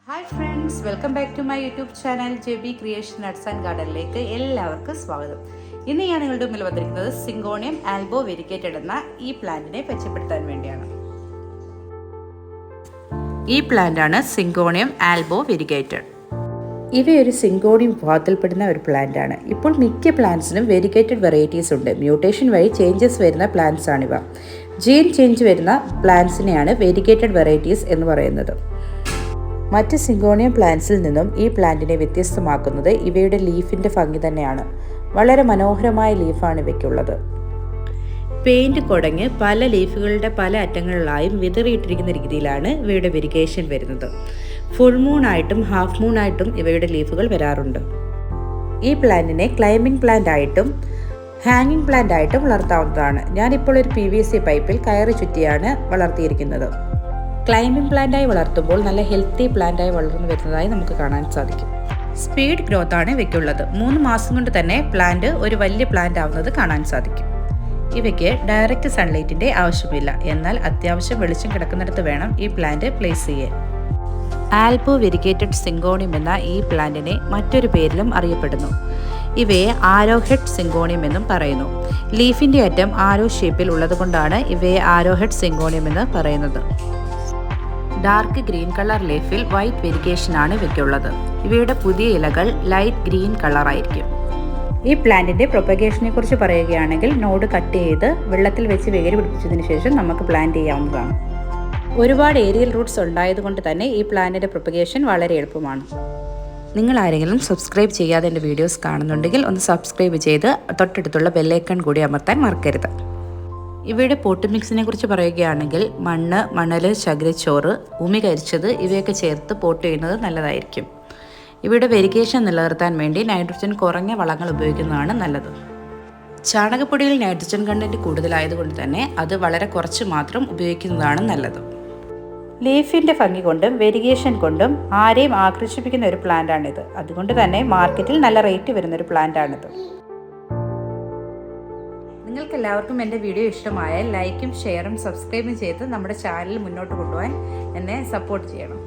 Hi friends, welcome back to my YouTube channel JB creation nuts and ഗാർഡനിലേക്ക് എല്ലാവർക്കും സ്വാഗതം. ഇന്ന് ഞാൻ നിങ്ങളുടെ മുന്നിൽ വന്നിരിക്കുന്നത് സിങ്കോണിയം ആൽബോ വെരിഗേറ്റഡ് എന്ന ഈ പ്ലാന്റിനെ മെച്ചപ്പെടുത്താൻ വേണ്ടിയാണ്. ഈ പ്ലാന്റാണ് സിങ്കോണിയം ആൽബോ വെരിഗേറ്റഡ്. ഇവയൊരു സിങ്കോണിയം വിഭാഗത്തിൽപ്പെടുന്ന ഒരു പ്ലാന്റാണ്. ഇപ്പോൾ മിക്ക പ്ലാന്റ്സിനും വെരിഗേറ്റഡ് വെറൈറ്റീസ് ഉണ്ട്. മ്യൂട്ടേഷൻ വഴി ചേഞ്ചസ് വരുന്ന പ്ലാന്റ്സ് ആണിവ. ജീൻ ചേഞ്ച് വരുന്ന പ്ലാന്റ്സിനെയാണ് വെരിഗേറ്റഡ് വെറൈറ്റീസ് എന്ന് പറയുന്നത്. മറ്റ് സിങ്കോണിയം പ്ലാന്റ്സിൽ നിന്നും ഈ പ്ലാന്റിനെ വ്യത്യസ്തമാക്കുന്നത് ഇവയുടെ ലീഫിൻ്റെ ഭംഗി തന്നെയാണ്. വളരെ മനോഹരമായ ലീഫാണ് ഇവയ്ക്കുള്ളത്. പെയിൻറ് കുടഞ്ഞ് പല ലീഫുകളുടെ പല അറ്റങ്ങളിലായും വിതറിയിട്ടിരിക്കുന്ന രീതിയിലാണ് ഇവയുടെ വെരിഗേഷൻ വരുന്നത്. ഫുൾ മൂണായിട്ടും ഹാഫ് മൂണായിട്ടും ഇവയുടെ ലീഫുകൾ വരാറുണ്ട്. ഈ പ്ലാന്റിനെ ക്ലൈമ്പിംഗ് പ്ലാന്റ് ആയിട്ടും ഹാങ്ങിങ് പ്ലാന്റ് ആയിട്ടും വളർത്താവുന്നതാണ്. ഞാനിപ്പോൾ ഒരു PVC പൈപ്പിൽ കയറി ചുറ്റിയാണ് വളർത്തിയിരിക്കുന്നത്. ക്ലൈമ്പിംഗ് പ്ലാന്റായി വളർത്തുമ്പോൾ നല്ല ഹെൽത്തി പ്ലാന്റായി വളർന്നു വരുന്നതായി നമുക്ക് കാണാൻ സാധിക്കും. സ്പീഡ് ഗ്രോത്ത് ആണ് ഇവയ്ക്കുള്ളത്. 3 മാസം കൊണ്ട് തന്നെ പ്ലാന്റ് ഒരു വലിയ പ്ലാന്റ് ആവുന്നത് കാണാൻ സാധിക്കും. ഇവയ്ക്ക് ഡയറക്റ്റ് സൺലൈറ്റിൻ്റെ ആവശ്യമില്ല. എന്നാൽ അത്യാവശ്യം വെളിച്ചം കിടക്കുന്നിടത്ത് വേണം ഈ പ്ലാന്റ് പ്ലേസ് ചെയ്യാൻ. ആൽബോ വെരിഗേറ്റഡ് സിങ്കോണിയം എന്ന ഈ പ്ലാന്റിനെ മറ്റൊരു പേരിലും അറിയപ്പെടുന്നു. ഇവയെ ആരോ ഹെഡ് സിങ്കോണിയം എന്നും പറയുന്നു. ലീഫിൻ്റെ അറ്റം ആരോ ഷേപ്പിൽ ഉള്ളതുകൊണ്ടാണ് ഇവയെ ആരോ ഹെഡ് സിങ്കോണിയം എന്ന് പറയുന്നത്. ഡാർക്ക് ഗ്രീൻ കളർ ലീഫിൽ വൈറ്റ് വെരിഗേഷൻ ആണ് ഇവയ്ക്കുള്ളത്. ഇവയുടെ പുതിയ ഇലകൾ ലൈറ്റ് ഗ്രീൻ കളറായിരിക്കും. ഈ പ്ലാന്റിൻ്റെ പ്രൊപ്പഗേഷനെ കുറിച്ച് പറയുകയാണെങ്കിൽ നോഡ് കട്ട് ചെയ്ത് വെള്ളത്തിൽ വെച്ച് വേര് പിടിപ്പിച്ചതിന് ശേഷം നമുക്ക് പ്ലാന്റ് ചെയ്യാവുന്നതാണ്. ഒരുപാട് ഏരിയൽ റൂട്ട്സ് ഉണ്ടായതുകൊണ്ട് തന്നെ ഈ പ്ലാന്റിൻ്റെ പ്രൊപ്പഗേഷൻ വളരെ എളുപ്പമാണ്. നിങ്ങൾ ആരെങ്കിലും സബ്സ്ക്രൈബ് ചെയ്യാതെ എൻ്റെ വീഡിയോസ് കാണുന്നുണ്ടെങ്കിൽ ഒന്ന് സബ്സ്ക്രൈബ് ചെയ്ത് തൊട്ടടുത്തുള്ള ബെല്ലൈക്കൺ കൂടി അമർത്താൻ മറക്കരുത്. ഇവയുടെ പോട്ട് മിക്സിനെ കുറിച്ച് പറയുകയാണെങ്കിൽ മണ്ണ്, മണൽ, ചകിരിച്ചോറ്, ഭൂമി കരിച്ചത് ഇവയൊക്കെ ചേർത്ത് പോട്ട് ചെയ്യുന്നത് നല്ലതായിരിക്കും. ഇവയുടെ വെരിഗേഷൻ നിലനിർത്താൻ വേണ്ടി നൈട്രജൻ കുറഞ്ഞ വളങ്ങൾ ഉപയോഗിക്കുന്നതാണ് നല്ലത്. ചാണകപ്പൊടിയിൽ നൈട്രജൻ കണ്ടന്റ് കൂടുതലായതുകൊണ്ട് തന്നെ അത് വളരെ കുറച്ച് മാത്രം ഉപയോഗിക്കുന്നതാണ് നല്ലത്. ലീഫിൻ്റെ ഭംഗി കൊണ്ടും വെരിഗേഷൻ കൊണ്ടും ആരെയും ആകർഷിപ്പിക്കുന്ന ഒരു പ്ലാന്റാണിത്. അതുകൊണ്ട് തന്നെ മാർക്കറ്റിൽ നല്ല റേറ്റ് വരുന്നൊരു പ്ലാന്റാണിത്. നിങ്ങൾക്ക് എല്ലാവർക്കും എൻ്റെ വീഡിയോ ഇഷ്ടമായാൽ ലൈക്കും ഷെയറും സബ്സ്ക്രൈബും ചെയ്ത് നമ്മുടെ ചാനൽ മുന്നോട്ട് കൊണ്ടുപോകാൻ എന്നെ സപ്പോർട്ട് ചെയ്യണം.